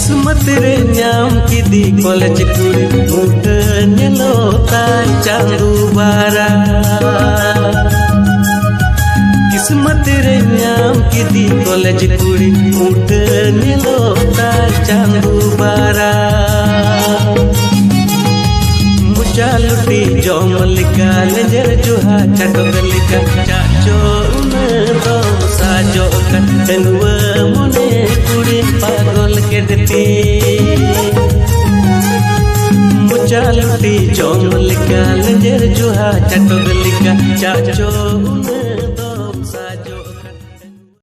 किस्मत रे ᱧᱟᱢ ᱠᱤᱫᱤ ᱠᱚᱞᱮᱡᱽ ᱠᱩᱲᱤ ᱩᱴᱟᱹ ᱧᱮᱞᱚᱜᱼᱟ ᱪᱟᱸᱫᱳ ᱵᱟᱨᱟ किस्मत रे ᱧᱟᱢ ᱠᱤᱫᱤ ᱠᱚᱞᱮᱡᱽ ᱠᱩᱲᱤ ᱩᱴᱟᱹ ᱧᱮᱞᱚᱜᱼᱟ ᱪᱟᱸᱫᱳ ᱵᱟᱨᱟ मुचा लुटी जम लिका लेजर जुहा चटक लिका चाचो उन दो साजो कटनुआ मोने कुड़ी पागल के देती मुचा लुटी जम लिका लेजर जुहा चटक लिका चाचो